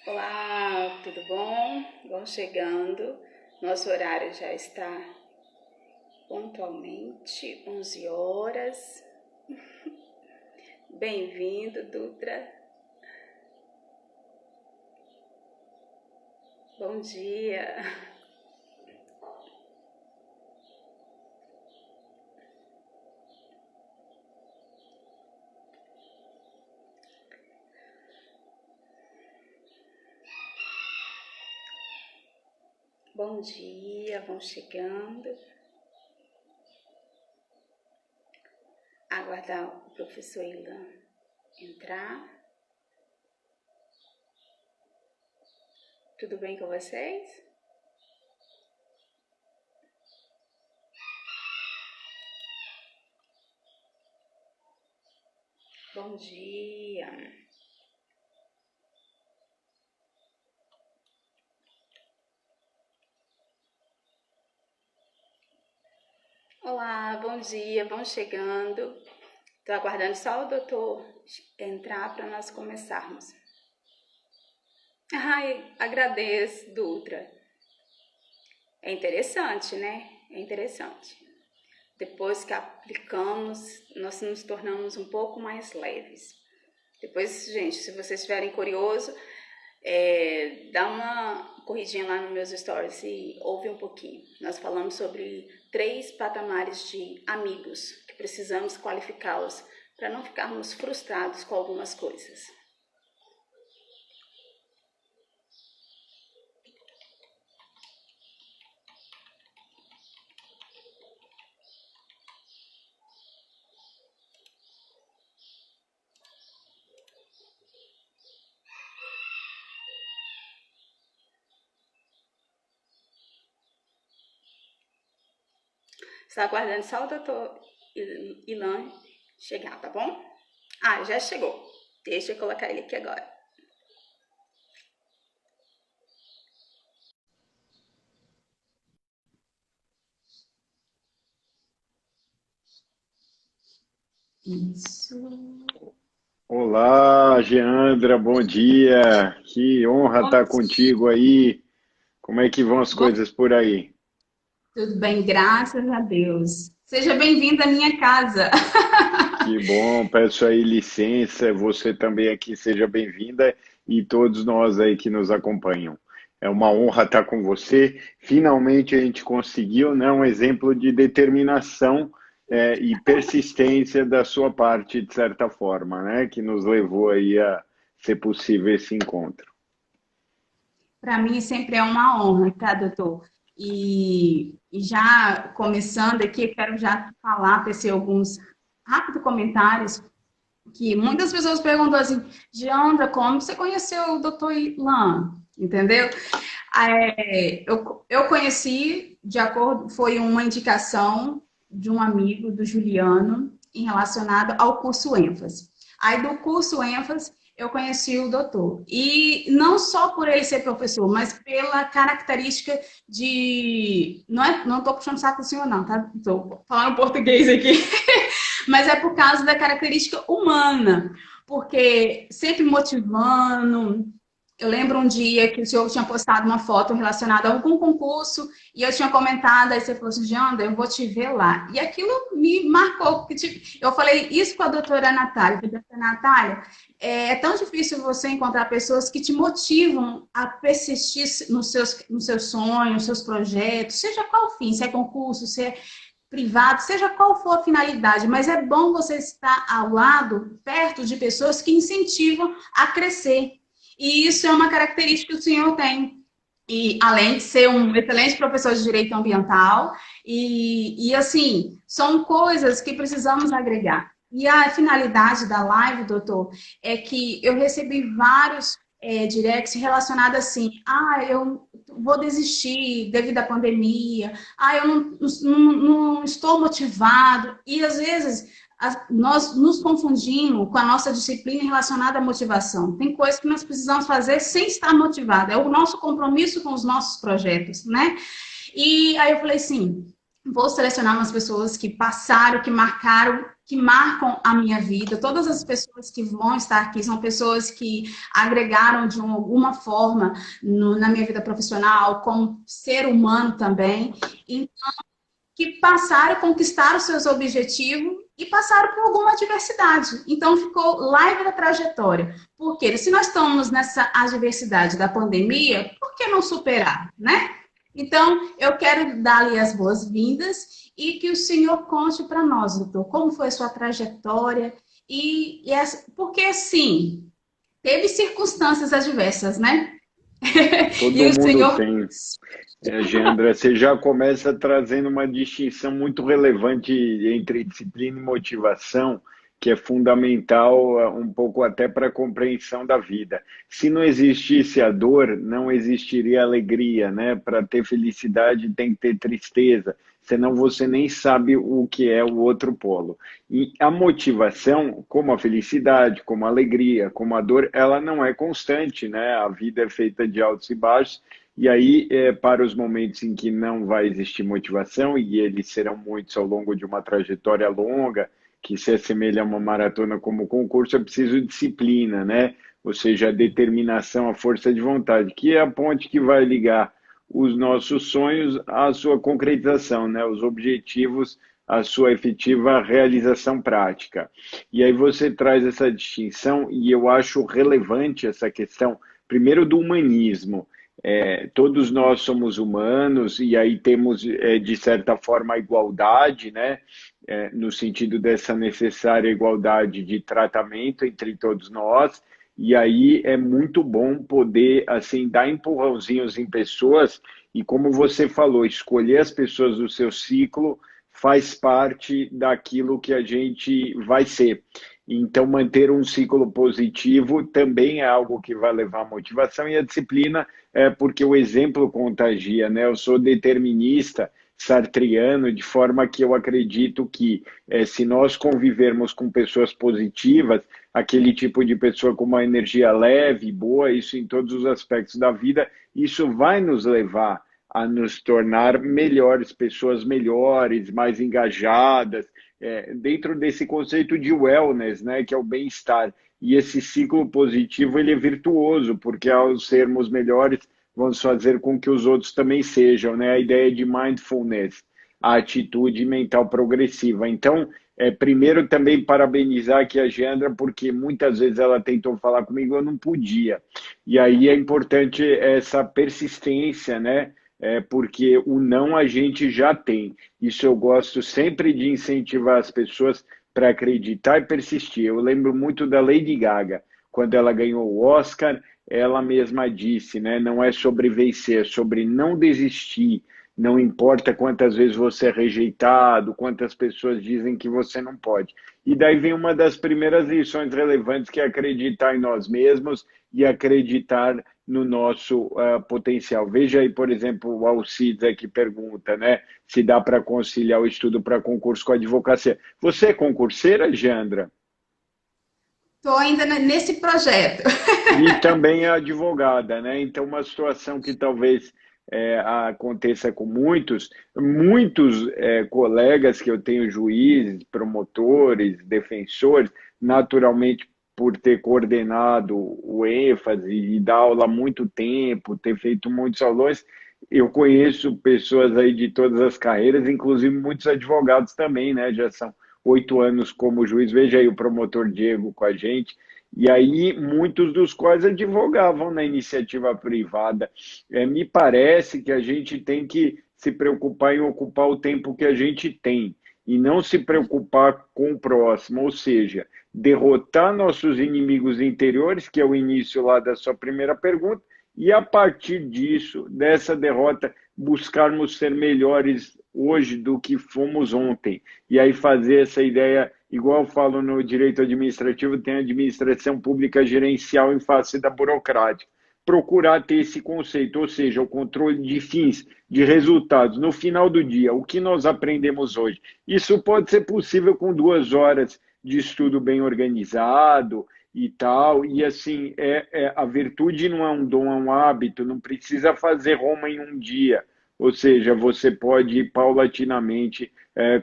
Olá, tudo bom? Vão chegando. Nosso horário já está pontualmente 11 horas. Bem-vindo, Dutra. Bom dia. Bom dia, vão chegando. Aguardar o professor Ilan entrar. Tudo bem com vocês? Bom dia. Olá, bom dia, vão chegando. Estou aguardando só o doutor entrar para nós começarmos. Ai, agradeço, Dutra. É interessante, né? É interessante. Depois que aplicamos, nós nos tornamos um pouco mais leves. Depois, gente, se vocês estiverem curiosos, dá uma corridinha lá nos meus stories e ouve um pouquinho. Nós falamos sobre 3 patamares de amigos que precisamos qualificá-los para não ficarmos frustrados com algumas coisas. Está aguardando só o doutor Ilan chegar, tá bom? Ah, já chegou. Deixa eu colocar ele aqui agora. Isso. Olá, Geandra, bom dia. Que honra Bom estar dia. contigo aí. Como é que vão as Bom, coisas por aí? tudo bem, graças a Deus. Seja bem-vindo à minha casa. Que bom, peço aí licença, você também aqui seja bem-vinda e todos nós aí que nos acompanham. É uma honra estar com você. Finalmente a gente conseguiu, né, um exemplo de determinação e persistência da sua parte, de certa forma, né, que nos levou aí a ser possível esse encontro. Para mim sempre é uma honra, tá, doutor? E já começando aqui, eu quero já falar, tecer alguns rápidos comentários, que muitas pessoas perguntam assim, Diandra, como você conheceu o doutor Ilan? Entendeu? Eu conheci, de acordo, foi uma indicação de um amigo do Juliano em relacionado ao curso ênfase. Aí do curso ênfase eu conheci o doutor. E não só por ele ser professor, mas pela característica de. Não estou puxando saco do senhor, não, tá? Estou falando português aqui. Mas é por causa da característica humana. Porque sempre motivando, eu lembro um dia que o senhor tinha postado uma foto relacionada a algum concurso e eu tinha comentado, aí você falou assim, Janda, eu vou te ver lá. E aquilo me marcou, porque tipo, eu falei isso com a doutora Natália. Doutora Natália, é tão difícil você encontrar pessoas que te motivam a persistir nos seus sonhos, nos seus projetos, seja qual fim, se é concurso, se é privado, seja qual for a finalidade, mas é bom você estar ao lado, perto de pessoas que incentivam a crescer. E isso é uma característica que o senhor tem. E além de ser um excelente professor de direito ambiental, assim, são coisas que precisamos agregar. E a finalidade da live, doutor, é que eu recebi vários directs relacionados assim, eu vou desistir devido à pandemia, eu não estou motivado. E às vezes nós nos confundimos com a nossa disciplina relacionada à motivação. Tem coisas que nós precisamos fazer sem estar motivado. É o nosso compromisso com os nossos projetos, né? E aí eu falei assim, vou selecionar umas pessoas que passaram, que marcaram que marcam a minha vida. Todas as pessoas que vão estar aqui são pessoas que agregaram de alguma forma na minha vida profissional, como ser humano também, que passaram, conquistaram seus objetivos e passaram por alguma adversidade. Então, ficou live da trajetória. Porque se nós estamos nessa adversidade da pandemia, por que não superar, né? Então, eu quero dar-lhe as boas-vindas e que o senhor conte para nós, doutor, como foi a sua trajetória porque, sim, teve circunstâncias adversas, né? E Todo o mundo senhor... tem. Gendra, você já começa trazendo uma distinção muito relevante entre disciplina e motivação, que é fundamental um pouco até para a compreensão da vida. Se não existisse a dor, não existiria alegria, né? Para ter felicidade tem que ter tristeza, senão você nem sabe o que é o outro polo. E a motivação, como a felicidade, como a alegria, como a dor, ela não é constante, né? A vida é feita de altos e baixos. E aí, para os momentos em que não vai existir motivação, e eles serão muitos ao longo de uma trajetória longa, que se assemelha a uma maratona como concurso, é preciso disciplina, né? Ou seja, a determinação, a força de vontade, que é a ponte que vai ligar os nossos sonhos à sua concretização, né? Os objetivos à sua efetiva realização prática. E aí você traz essa distinção, e eu acho relevante essa questão, primeiro, do humanismo. Todos nós somos humanos e aí temos, de certa forma, a igualdade, né? No sentido dessa necessária igualdade de tratamento entre todos nós. E aí é muito bom poder assim dar empurrãozinhos em pessoas e, como você falou, escolher as pessoas do seu ciclo faz parte daquilo que a gente vai ser. Então, manter um ciclo positivo também é algo que vai levar à motivação e à disciplina, porque o exemplo contagia, né? Eu sou determinista, sartriano, de forma que eu acredito que se nós convivermos com pessoas positivas, aquele tipo de pessoa com uma energia leve, boa, isso em todos os aspectos da vida, isso vai nos levar a nos tornar melhores, pessoas melhores, mais engajadas, dentro desse conceito de wellness, né, que é o bem-estar. E esse ciclo positivo ele é virtuoso, porque ao sermos melhores, vamos fazer com que os outros também sejam, né? A ideia de mindfulness, a atitude mental progressiva. Então, primeiro também parabenizar aqui a Gendra, porque muitas vezes ela tentou falar comigo, eu não podia. E aí é importante essa persistência, né? Porque o não a gente já tem. Isso eu gosto sempre de incentivar as pessoas para acreditar e persistir. Eu lembro muito da Lady Gaga, quando ela ganhou o Oscar, ela mesma disse, né? Não é sobre vencer, é sobre não desistir. Não importa quantas vezes você é rejeitado, quantas pessoas dizem que você não pode. E daí vem uma das primeiras lições relevantes, que é acreditar em nós mesmos e acreditar no nosso potencial. Veja aí, por exemplo, o Alcides aqui pergunta, né, se dá para conciliar o estudo para concurso com a advocacia. Você é concurseira, Jandra? Estou ainda nesse projeto. E também é advogada, né? Então, uma situação que talvez aconteça com muitos colegas que eu tenho, juízes, promotores, defensores, naturalmente por ter coordenado o ênfase e dar aula há muito tempo, ter feito muitos aulões, eu conheço pessoas aí de todas as carreiras, inclusive muitos advogados também, né? Já são 8 anos como juiz, veja aí o promotor Diego com a gente, e aí muitos dos quais advogavam na iniciativa privada. Me parece que a gente tem que se preocupar em ocupar o tempo que a gente tem e não se preocupar com o próximo, ou seja, derrotar nossos inimigos interiores, que é o início lá da sua primeira pergunta, e a partir disso, dessa derrota, buscarmos ser melhores hoje do que fomos ontem. E aí fazer essa ideia, igual eu falo no direito administrativo, tem a administração pública gerencial em face da burocrática. Procurar ter esse conceito, ou seja, o controle de fins, de resultados. No final do dia, o que nós aprendemos hoje? Isso pode ser possível com 2 horas de estudo bem organizado, e tal, e assim, a virtude não é um dom, é um hábito, não precisa fazer Roma em um dia, ou seja, você pode ir paulatinamente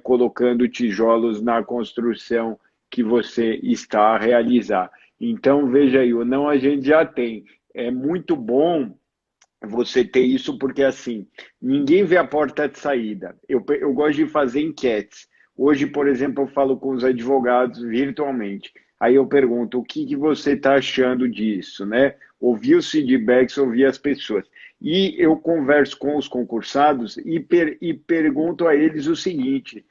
colocando tijolos na construção que você está a realizar. Então, veja aí, o não a gente já tem. É muito bom você ter isso, porque assim, ninguém vê a porta de saída. Eu gosto de fazer enquetes. Hoje, por exemplo, eu falo com os advogados virtualmente. Aí eu pergunto, o que você está achando disso, né? Ouvir os feedbacks, ouvir as pessoas. E eu converso com os concursados e pergunto a eles o seguinte,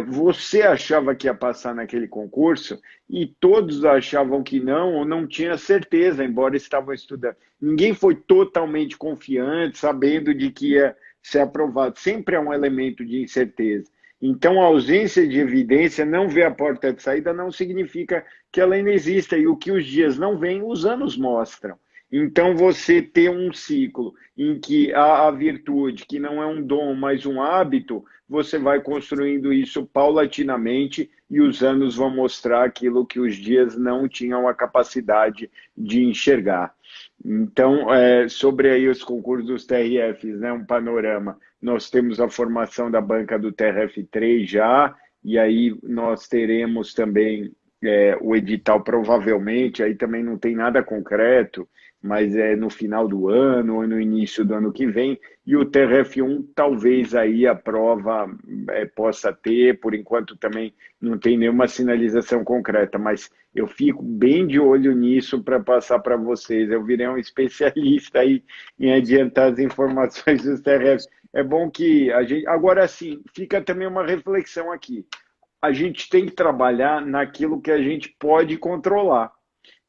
você achava que ia passar naquele concurso e todos achavam que não ou não tinha certeza, embora estavam estudando. Ninguém foi totalmente confiante, sabendo de que ia ser aprovado. Sempre é um elemento de incerteza. Então, a ausência de evidência, não ver a porta de saída, não significa que ela ainda exista. E o que os dias não vêm, os anos mostram. Então, você ter um ciclo em que há a virtude, que não é um dom, mas um hábito, você vai construindo isso paulatinamente e os anos vão mostrar aquilo que os dias não tinham a capacidade de enxergar. Então, sobre aí os concursos dos TRFs, né, um panorama. Nós temos a formação da banca do TRF3 já, e aí nós teremos também o edital provavelmente, aí também não tem nada concreto, mas é no final do ano ou no início do ano que vem, e o TRF1 talvez aí a prova possa ter, por enquanto também não tem nenhuma sinalização concreta, mas eu fico bem de olho nisso para passar para vocês. Eu virei um especialista aí em adiantar as informações dos TRFs. É bom que a gente... Agora sim, fica também uma reflexão aqui. A gente tem que trabalhar naquilo que a gente pode controlar.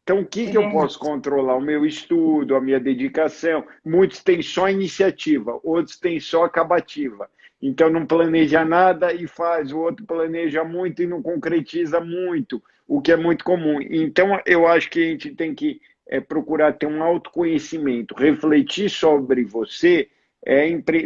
Então, o que É eu posso verdade. controlar? O meu estudo, a minha dedicação. Muitos têm só iniciativa, outros têm só acabativa. Então, não planeja nada e faz, o outro planeja muito e não concretiza muito, o que é muito comum. Então, eu acho que a gente tem que procurar ter um autoconhecimento, refletir sobre você,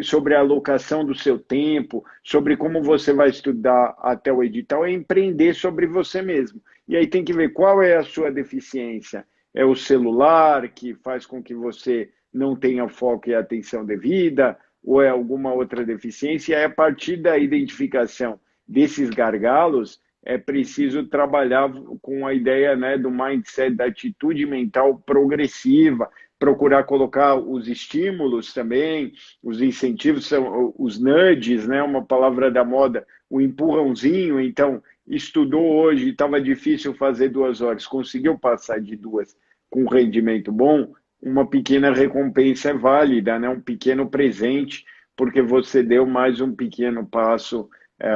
sobre a alocação do seu tempo, sobre como você vai estudar até o edital, é empreender sobre você mesmo. E aí tem que ver qual é a sua deficiência. É o celular que faz com que você não tenha foco e atenção devida, ou é alguma outra deficiência? E aí, a partir da identificação desses gargalos, é preciso trabalhar com a ideia, né, do mindset, da atitude mental progressiva, procurar colocar os estímulos também, os incentivos, são os nudges, né, uma palavra da moda, o empurrãozinho. Então, estudou hoje, estava difícil fazer 2 horas, conseguiu passar de 2 com rendimento bom, uma pequena recompensa é válida, né? Um pequeno presente, porque você deu mais um pequeno passo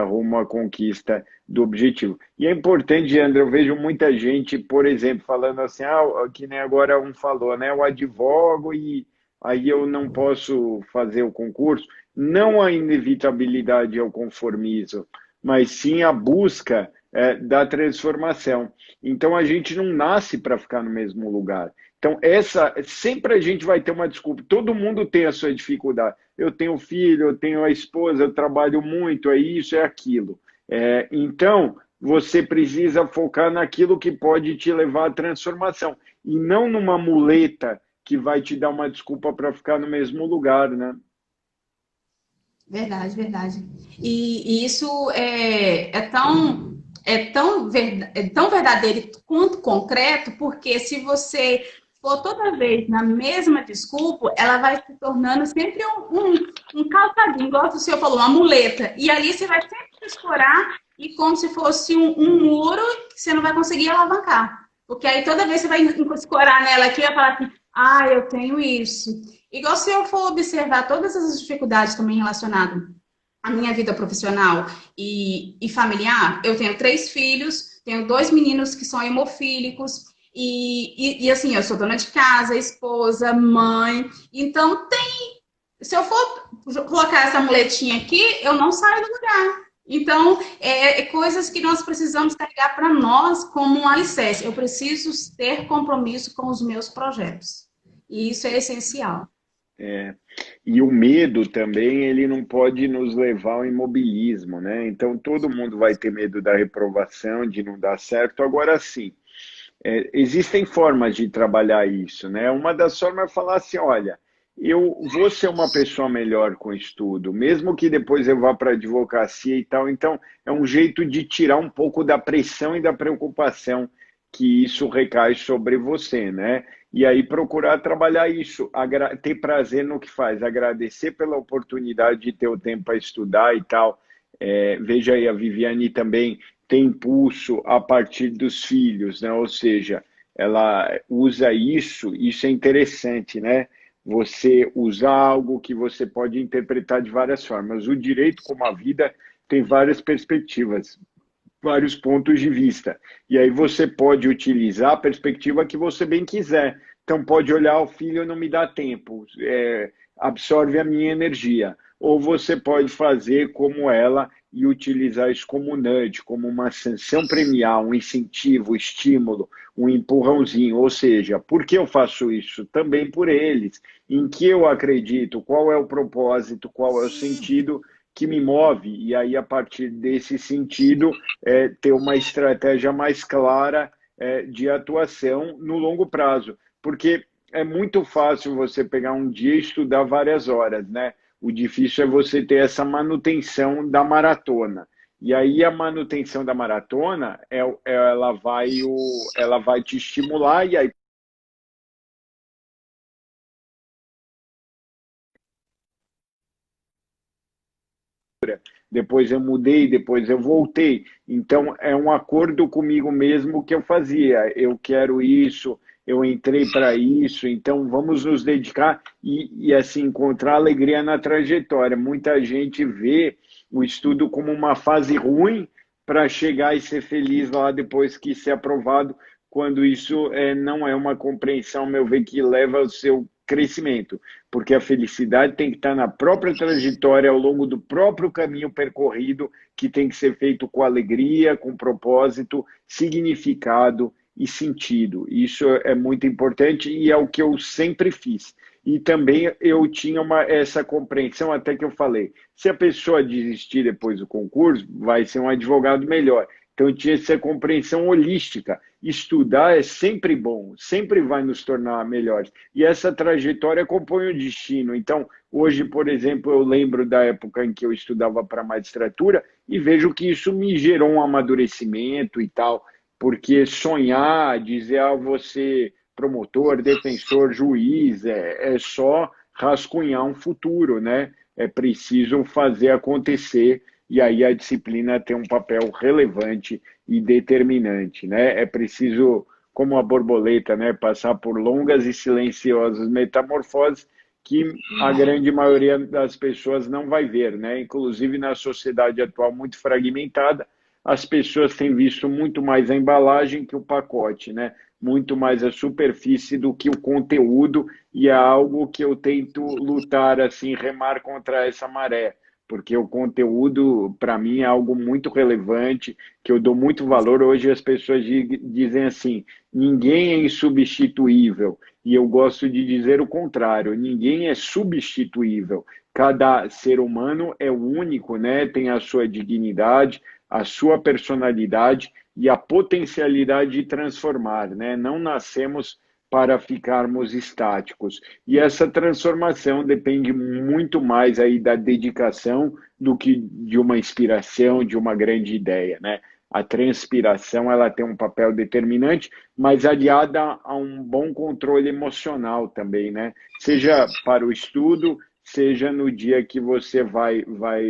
rumo à conquista do objetivo. E é importante, André, eu vejo muita gente, por exemplo, falando assim, que nem agora um falou, né? Eu advogo e aí eu não posso fazer o concurso. Não a inevitabilidade ao conformismo, mas sim a busca da transformação. Então a gente não nasce para ficar no mesmo lugar. Então sempre a gente vai ter uma desculpa. Todo mundo tem a sua dificuldade. Eu tenho filho, eu tenho a esposa, eu trabalho muito, é isso, é aquilo. Então você precisa focar naquilo que pode te levar à transformação e não numa muleta que vai te dar uma desculpa para ficar no mesmo lugar, né? Verdade, verdade. E isso é tão verdadeiro quanto concreto, porque se você for toda vez na mesma desculpa, ela vai se tornando sempre um calçadinho, igual o senhor falou, uma muleta. E ali você vai sempre escorar e como se fosse um muro que você não vai conseguir alavancar. Porque aí toda vez você vai escorar nela aqui e vai falar assim, eu tenho isso. Igual se eu for observar todas as dificuldades também relacionadas à minha vida profissional e familiar, eu tenho 3 filhos, tenho 2 meninos que são hemofílicos, e assim, eu sou dona de casa, esposa, mãe, então se eu for colocar essa muletinha aqui, eu não saio do lugar. Então, coisas que nós precisamos carregar para nós como um alicerce. Eu preciso ter compromisso com os meus projetos. E isso é essencial. É, e o medo também, ele não pode nos levar ao imobilismo, né? Então, todo mundo vai ter medo da reprovação, de não dar certo. Agora sim, existem formas de trabalhar isso, né? Uma das formas é falar assim, olha, eu vou ser uma pessoa melhor com estudo, mesmo que depois eu vá para a advocacia e tal. Então, é um jeito de tirar um pouco da pressão e da preocupação que isso recai sobre você, né? E aí procurar trabalhar isso, ter prazer no que faz, agradecer pela oportunidade de ter o tempo para estudar e tal. Veja aí, a Viviane também tem impulso a partir dos filhos, né? Ou seja, ela usa isso é interessante, né? Você usar algo que você pode interpretar de várias formas. O direito, como a vida, tem várias perspectivas, vários pontos de vista. E aí você pode utilizar a perspectiva que você bem quiser. Então pode olhar, o filho não me dá tempo, absorve a minha energia. Ou você pode fazer como ela e utilizar isso como nudge, como uma sanção premial, um incentivo, um estímulo, um empurrãozinho. Ou seja, por que eu faço isso? Também por eles. Em que eu acredito, qual é o propósito, qual é o sentido que me move, e aí, a partir desse sentido, ter uma estratégia mais clara de atuação no longo prazo. Porque é muito fácil você pegar um dia e estudar várias horas, né? O difícil é você ter essa manutenção da maratona. E aí a manutenção da maratona, ela vai te estimular e aí depois eu mudei, depois eu voltei. Então, é um acordo comigo mesmo que eu fazia. Eu quero isso, eu entrei para isso, então vamos nos dedicar e assim, encontrar alegria na trajetória. Muita gente vê o estudo como uma fase ruim para chegar e ser feliz lá depois que ser aprovado, quando isso não é uma compreensão, ao meu ver, que leva ao seu crescimento, porque a felicidade tem que estar na própria trajetória, ao longo do próprio caminho percorrido, que tem que ser feito com alegria, com propósito, significado e sentido. Isso é muito importante e é o que eu sempre fiz. E também eu tinha essa compreensão, até que eu falei, se a pessoa desistir depois do concurso, vai ser um advogado melhor. Então, tinha essa compreensão holística. Estudar é sempre bom, sempre vai nos tornar melhores. E essa trajetória compõe o destino. Então, hoje, por exemplo, eu lembro da época em que eu estudava para magistratura e vejo que isso me gerou um amadurecimento e tal, porque sonhar, dizer, você promotor, defensor, juiz, é só rascunhar um futuro, né? É preciso fazer acontecer e aí a disciplina tem um papel relevante e determinante, né? É preciso, como a borboleta, né, passar por longas e silenciosas metamorfoses que a grande maioria das pessoas não vai ver, né? Inclusive na sociedade atual muito fragmentada, as pessoas têm visto muito mais a embalagem que o pacote, né? Muito mais a superfície do que o conteúdo, e é algo que eu tento lutar assim, remar contra essa maré, porque o conteúdo, para mim, é algo muito relevante, que eu dou muito valor. Hoje as pessoas dizem assim, ninguém é insubstituível, e eu gosto de dizer o contrário, ninguém é substituível. Cada ser humano é único, né? Tem a sua dignidade, a sua personalidade e a potencialidade de transformar, né? Não nascemos para ficarmos estáticos. E essa transformação depende muito mais aí da dedicação do que de uma inspiração, de uma grande ideia, né? A transpiração, ela tem um papel determinante, mas aliada a um bom controle emocional também, né? Seja para o estudo, seja no dia que você vai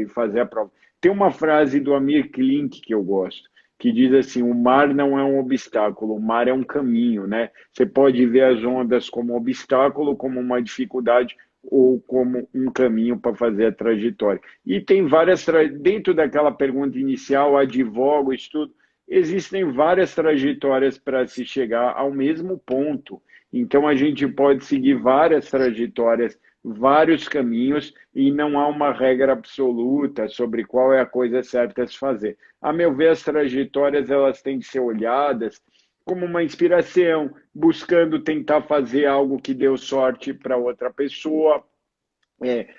fazer a prova. Tem uma frase do Amir Klink que eu gosto, que diz assim: o mar não é um obstáculo, o mar é um caminho, né? Você pode ver as ondas como um obstáculo, como uma dificuldade ou como um caminho para fazer a trajetória. E tem várias, dentro daquela pergunta inicial, advogo, estudo, existem várias trajetórias para se chegar ao mesmo ponto. Então a gente pode seguir várias trajetórias, vários caminhos, e não há uma regra absoluta sobre qual é a coisa certa a se fazer. A meu ver, as trajetórias elas têm que ser olhadas como uma inspiração, buscando tentar fazer algo que deu sorte para outra pessoa,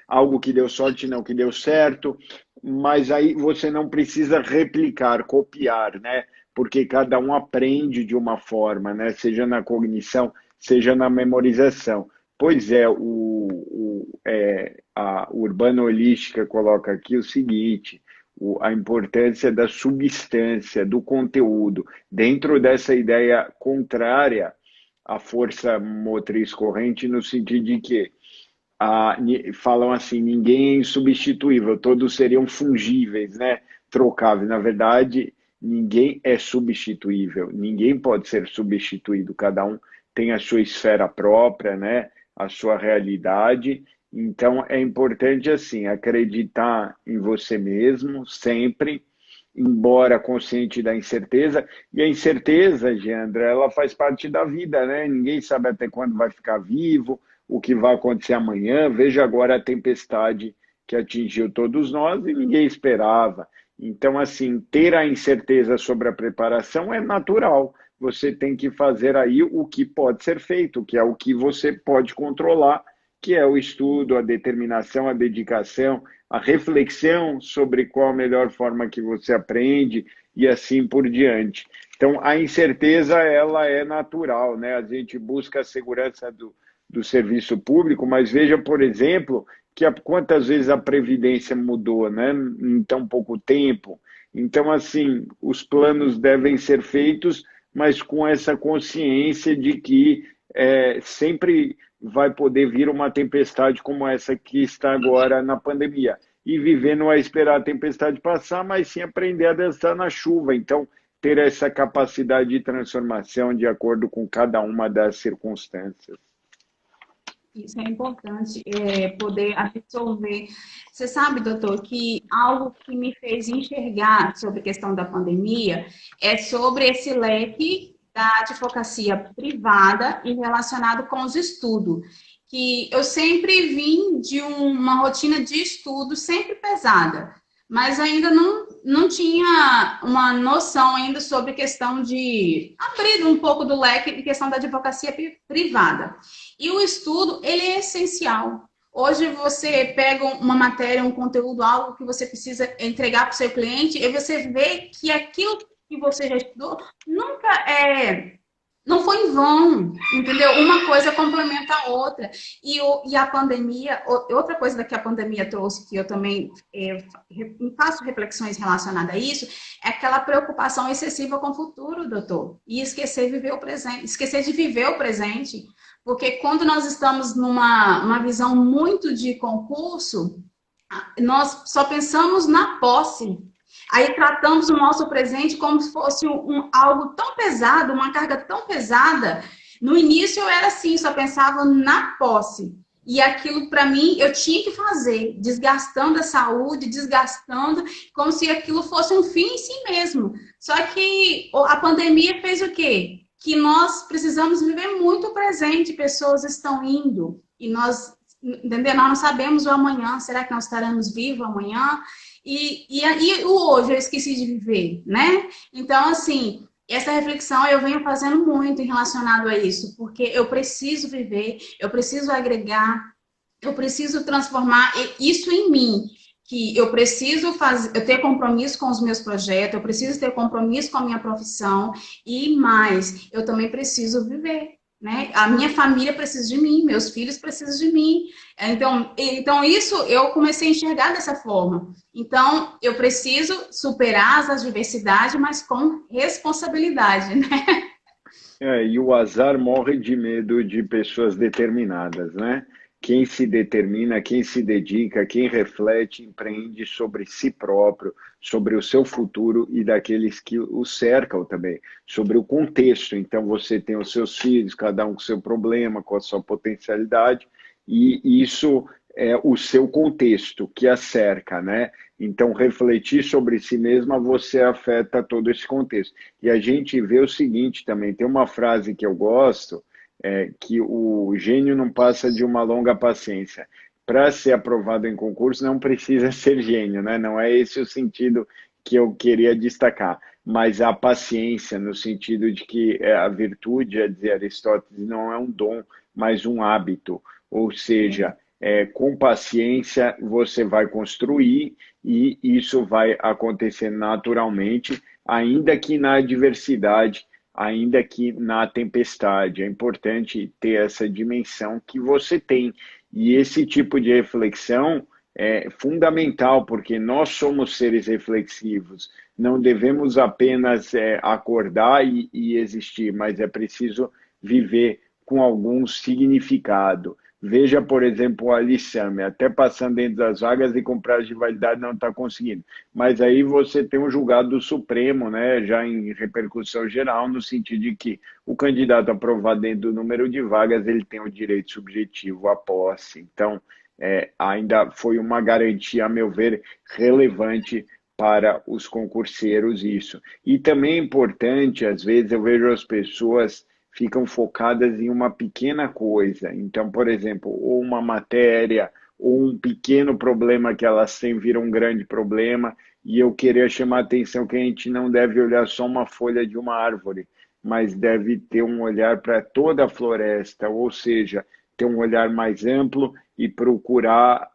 algo que deu sorte, não que deu certo, mas aí você não precisa replicar, copiar, né? Porque cada um aprende de uma forma, né? Seja na cognição, seja na memorização. Pois é, a Urbana Holística coloca aqui o seguinte, a importância da substância, do conteúdo, dentro dessa ideia contrária à força motriz corrente, no sentido de que falam assim, ninguém é insubstituível, todos seriam fungíveis, né? Trocáveis. Na verdade, ninguém é substituível, ninguém pode ser substituído, cada um tem a sua esfera própria, né? A sua realidade. Então, é importante, assim, acreditar em você mesmo, sempre, embora consciente da incerteza. E a incerteza, Geandra, ela faz parte da vida, né? Ninguém sabe até quando vai ficar vivo, o que vai acontecer amanhã. Veja agora a tempestade que atingiu todos nós e ninguém esperava. Então, assim, ter a incerteza sobre a preparação é natural. Você tem que fazer aí o que pode ser feito, que é o que você pode controlar, que é o estudo, a determinação, a dedicação, a reflexão sobre qual a melhor forma que você aprende e assim por diante. Então, a incerteza, ela é natural, né? A gente busca a segurança do serviço público, mas veja, por exemplo, quantas vezes a Previdência mudou, né? Em tão pouco tempo. Então, assim, os planos devem ser feitos, mas com essa consciência de que sempre vai poder vir uma tempestade como essa que está agora na pandemia. E viver não é esperar a tempestade passar, mas sim aprender a dançar na chuva. Então, ter essa capacidade de transformação de acordo com cada uma das circunstâncias. Isso é importante, poder absorver. Você sabe, doutor, que algo que me fez enxergar sobre a questão da pandemia é sobre esse leque da advocacia privada e relacionado com os estudos. Que eu sempre vim de uma rotina de estudo sempre pesada, mas ainda não tinha uma noção ainda sobre questão de abrir um pouco do leque em questão da advocacia privada. E o estudo, ele é essencial. Hoje você pega uma matéria, um conteúdo, algo que você precisa entregar para o seu cliente, e você vê que aquilo que você já estudou nunca não foi em vão, entendeu? Uma coisa complementa a outra. E a pandemia, outra coisa que a pandemia trouxe, que eu também faço reflexões relacionadas a isso, é aquela preocupação excessiva com o futuro, doutor. E esquecer de viver o presente, esquecer de viver o presente. Porque quando nós estamos numa visão muito de concurso, nós só pensamos na posse. Aí tratamos o nosso presente como se fosse algo tão pesado, uma carga tão pesada. No início eu era assim, só pensava na posse. E aquilo, para mim, eu tinha que fazer, desgastando a saúde, desgastando, como se aquilo fosse um fim em si mesmo. Só que a pandemia fez o quê? Que nós precisamos viver muito o presente, pessoas estão indo, e nós, entendeu? Nós não sabemos o amanhã, será que nós estaremos vivos amanhã? E o hoje eu esqueci de viver, né? Então, assim, essa reflexão eu venho fazendo muito em relacionado a isso, porque eu preciso viver, eu preciso agregar, eu preciso transformar isso em mim, que eu preciso eu ter compromisso com os meus projetos, eu preciso ter compromisso com a minha profissão e mais, eu também preciso viver, né? A minha família precisa de mim, meus filhos precisam de mim. Então isso eu comecei a enxergar dessa forma. Então, eu preciso superar as adversidades, mas com responsabilidade, né? E o azar morre de medo de pessoas determinadas, né? Quem se determina, quem se dedica, quem reflete, empreende sobre si próprio, sobre o seu futuro e daqueles que o cercam também, sobre o contexto. Então, você tem os seus filhos, cada um com o seu problema, com a sua potencialidade, e isso é o seu contexto que a cerca, né? Então, refletir sobre si mesma, você afeta todo esse contexto. E a gente vê o seguinte também, tem uma frase que eu gosto, que o gênio não passa de uma longa paciência. Para ser aprovado em concurso, não precisa ser gênio, né? Não é esse o sentido que eu queria destacar, mas a paciência, no sentido de que a virtude, a dizer Aristóteles, não é um dom, mas um hábito. Ou seja, com paciência você vai construir e isso vai acontecer naturalmente, ainda que na adversidade ainda que na tempestade. É importante ter essa dimensão que você tem. E esse tipo de reflexão é fundamental, porque nós somos seres reflexivos. Não devemos apenas acordar e existir, mas é preciso viver com algum significado. Veja, por exemplo, o Alissame, até passando dentro das vagas e com prazo de validade não está conseguindo. Mas aí você tem um julgado do Supremo, né, já em repercussão geral, no sentido de que o candidato aprovado dentro do número de vagas, ele tem o direito subjetivo à posse. Então, ainda foi uma garantia, a meu ver, relevante para os concurseiros isso. E também é importante, às vezes eu vejo as pessoas ficam focadas em uma pequena coisa. Então, por exemplo, ou uma matéria, ou um pequeno problema que elas têm vira um grande problema, e eu queria chamar a atenção que a gente não deve olhar só uma folha de uma árvore, mas deve ter um olhar para toda a floresta, ou seja, ter um olhar mais amplo e procurar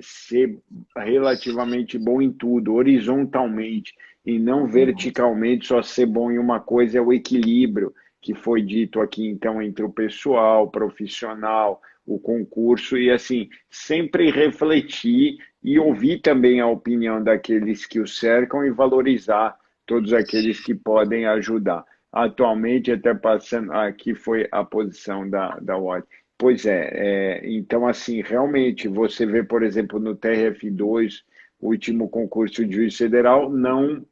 ser relativamente bom em tudo, horizontalmente, e não verticalmente, só ser bom em uma coisa é o equilíbrio que foi dito aqui, então, entre o pessoal, o profissional, o concurso, e assim, sempre refletir e ouvir também a opinião daqueles que o cercam e valorizar todos aqueles que podem ajudar. Atualmente, até passando, aqui foi a posição da Watch. Pois então, assim, realmente, você vê, por exemplo, no TRF2, o último concurso de juiz federal, não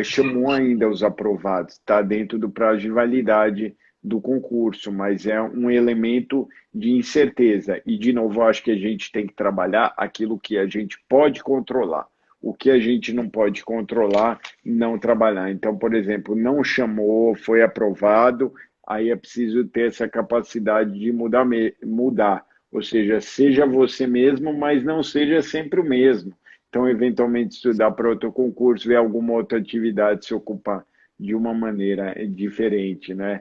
chamou ainda os aprovados, está dentro do prazo de validade do concurso, mas é um elemento de incerteza. E, de novo, eu acho que a gente tem que trabalhar aquilo que a gente pode controlar. O que a gente não pode controlar, não trabalhar. Então, por exemplo, não chamou, foi aprovado, aí é preciso ter essa capacidade de mudar. Ou seja você mesmo, mas não seja sempre o mesmo. Então, eventualmente, estudar para outro concurso, ver alguma outra atividade, se ocupar de uma maneira diferente, né?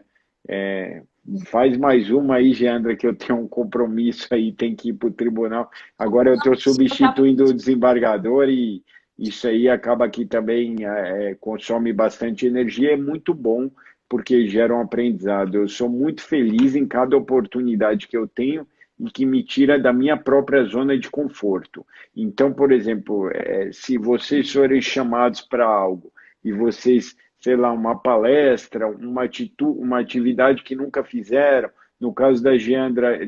Faz mais uma aí, Geandra, que eu tenho um compromisso aí, tem que ir para o tribunal. Agora eu estou substituindo o desembargador e isso aí acaba que também consome bastante energia, é muito bom, porque gera um aprendizado. Eu sou muito feliz em cada oportunidade que eu tenho e que me tira da minha própria zona de conforto. Então, por exemplo, se vocês forem chamados para algo e vocês, sei lá, uma palestra, uma atividade que nunca fizeram, no caso da Geandra,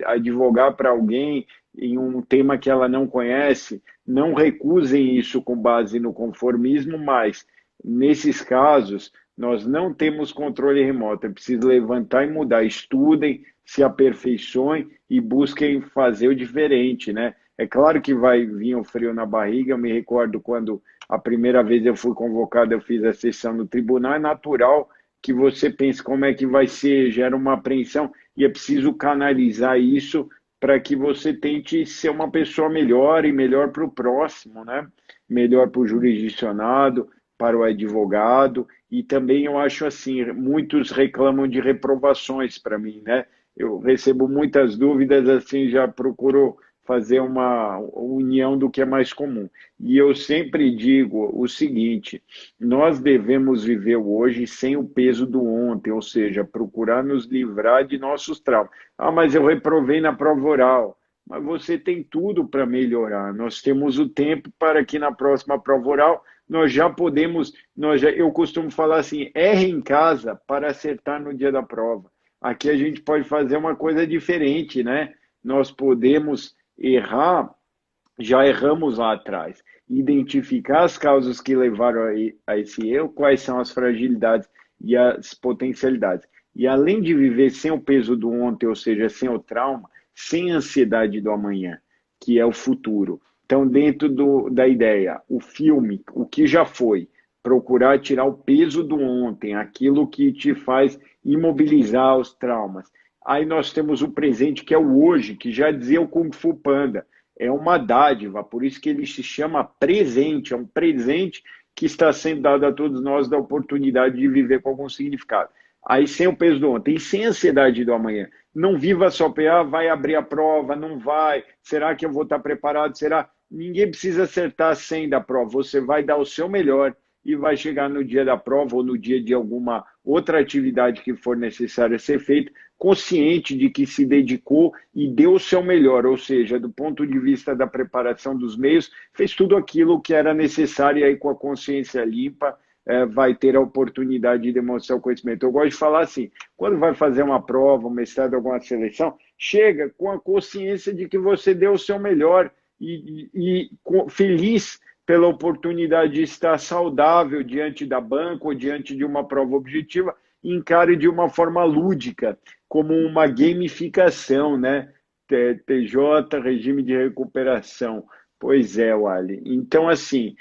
advogar para alguém em um tema que ela não conhece, não recusem isso com base no conformismo, mas nesses casos nós não temos controle remoto, é preciso levantar e mudar, estudem, se aperfeiçoem e busquem fazer o diferente, né? É claro que vai vir um frio na barriga, eu me recordo quando a primeira vez eu fui convocado, eu fiz a sessão no tribunal, é natural que você pense como é que vai ser, gera uma apreensão, e é preciso canalizar isso para que você tente ser uma pessoa melhor e melhor para o próximo, né? Melhor para o jurisdicionado, para o advogado, e também eu acho assim, muitos reclamam de reprovações para mim, né? Eu recebo muitas dúvidas, assim, já procuro fazer uma união do que é mais comum. E eu sempre digo o seguinte: nós devemos viver o hoje sem o peso do ontem, ou seja, procurar nos livrar de nossos traumas. Ah, mas eu reprovei na prova oral. Mas você tem tudo para melhorar. Nós temos o tempo para que na próxima prova oral nós já podemos, eu costumo falar assim, erre em casa para acertar no dia da prova. Aqui a gente pode fazer uma coisa diferente, né? Nós podemos errar, já erramos lá atrás, identificar as causas que levaram a esse erro, quais são as fragilidades e as potencialidades. E além de viver sem o peso do ontem, ou seja, sem o trauma, sem a ansiedade do amanhã, que é o futuro. Então, dentro da ideia, o filme, o que já foi, procurar tirar o peso do ontem, aquilo que te faz imobilizar os traumas. Aí nós temos o presente, que é o hoje, que já dizia o Kung Fu Panda, é uma dádiva, por isso que ele se chama presente, é um presente que está sendo dado a todos nós da oportunidade de viver com algum significado. Aí sem o peso do ontem e sem a ansiedade do amanhã. Não viva só para vai abrir a prova, não vai, será que eu vou estar preparado, será? Ninguém precisa acertar 100 da prova, você vai dar o seu melhor e vai chegar no dia da prova ou no dia de alguma outra atividade que for necessária ser feita, consciente de que se dedicou e deu o seu melhor, ou seja, do ponto de vista da preparação dos meios, fez tudo aquilo que era necessário e aí com a consciência limpa vai ter a oportunidade de demonstrar o conhecimento. Eu gosto de falar assim, quando vai fazer uma prova, um mestrado, alguma seleção, chega com a consciência de que você deu o seu melhor e feliz pela oportunidade de estar saudável diante da banca ou diante de uma prova objetiva, encare de uma forma lúdica, como uma gamificação, né? TJ, regime de recuperação. Pois é, Wally. Então, assim,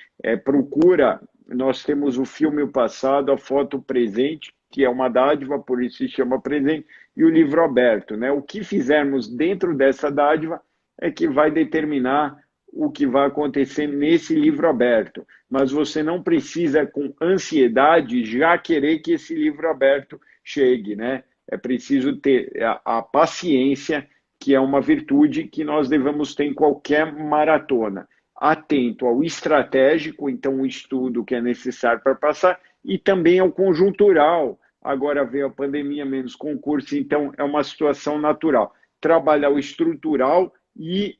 procura, nós temos o filme o passado, a foto presente, que é uma dádiva, por isso se chama presente, e o livro aberto, né? O que fizermos dentro dessa dádiva é que vai determinar o que vai acontecer nesse livro aberto. Mas você não precisa, com ansiedade, já querer que esse livro aberto chegue, né? É preciso ter a paciência, que é uma virtude que nós devemos ter em qualquer maratona. Atento ao estratégico, então o estudo que é necessário para passar, e também ao conjuntural. Agora veio a pandemia, menos concurso, então é uma situação natural. Trabalhar o estrutural e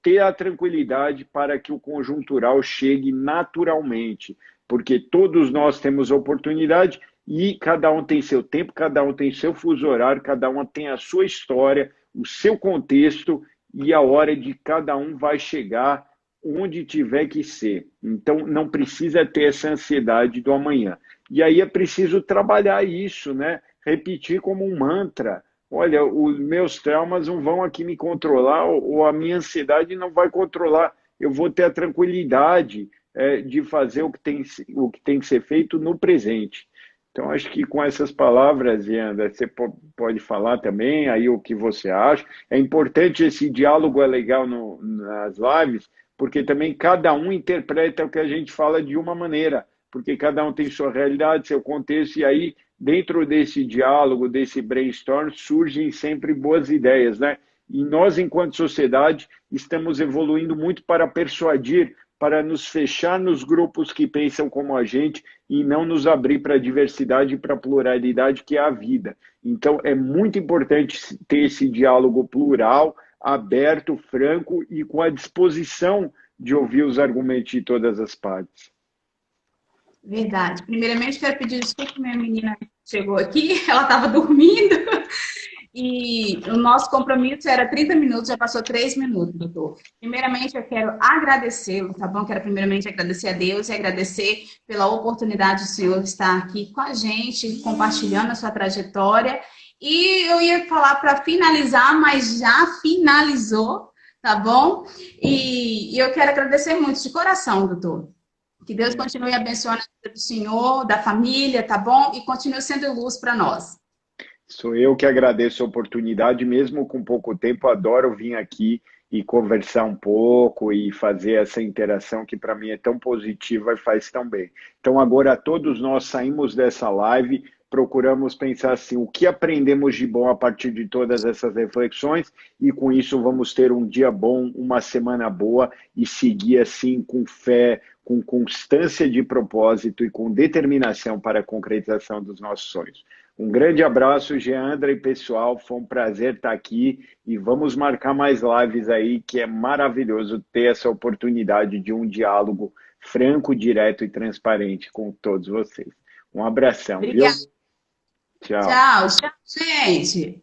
ter a tranquilidade para que o conjuntural chegue naturalmente, porque todos nós temos oportunidade e cada um tem seu tempo, cada um tem seu fuso horário, cada um tem a sua história, o seu contexto e a hora de cada um vai chegar onde tiver que ser. Então, não precisa ter essa ansiedade do amanhã. E aí é preciso trabalhar isso, né? Repetir como um mantra. Olha, os meus traumas não vão aqui me controlar ou a minha ansiedade não vai controlar. Eu vou ter a tranquilidade de fazer o que tem que ser feito no presente. Então, acho que com essas palavras, Yanda, você pode falar também aí o que você acha. É importante esse diálogo, é legal nas lives, porque também cada um interpreta o que a gente fala de uma maneira, porque cada um tem sua realidade, seu contexto, e aí, dentro desse diálogo, desse brainstorm, surgem sempre boas ideias, né? E nós, enquanto sociedade, estamos evoluindo muito para persuadir, para nos fechar nos grupos que pensam como a gente e não nos abrir para a diversidade e para a pluralidade que é a vida. Então, é muito importante ter esse diálogo plural, aberto, franco e com a disposição de ouvir os argumentos de todas as partes. Verdade. Primeiramente, quero pedir desculpa, minha menina chegou aqui, ela estava dormindo. E o nosso compromisso era 30 minutos, já passou 3 minutos, doutor. Primeiramente, eu quero agradecê-lo, tá bom? Quero primeiramente agradecer a Deus e agradecer pela oportunidade do senhor estar aqui com a gente, compartilhando a sua trajetória. E eu ia falar para finalizar, mas já finalizou, tá bom? E eu quero agradecer muito de coração, doutor. Que Deus continue abençoando a vida do senhor, da família, tá bom? E continue sendo luz para nós. Sou eu que agradeço a oportunidade, mesmo com pouco tempo, adoro vir aqui e conversar um pouco e fazer essa interação que para mim é tão positiva e faz tão bem. Então agora todos nós saímos dessa live, procuramos pensar assim, o que aprendemos de bom a partir de todas essas reflexões e com isso vamos ter um dia bom, uma semana boa e seguir assim com fé, com constância de propósito e com determinação para a concretização dos nossos sonhos. Um grande abraço, Geandra e pessoal, foi um prazer estar aqui e vamos marcar mais lives aí, que é maravilhoso ter essa oportunidade de um diálogo franco, direto e transparente com todos vocês. Um abração, Obrigada. viu? Tchau. Tchau, tchau, gente.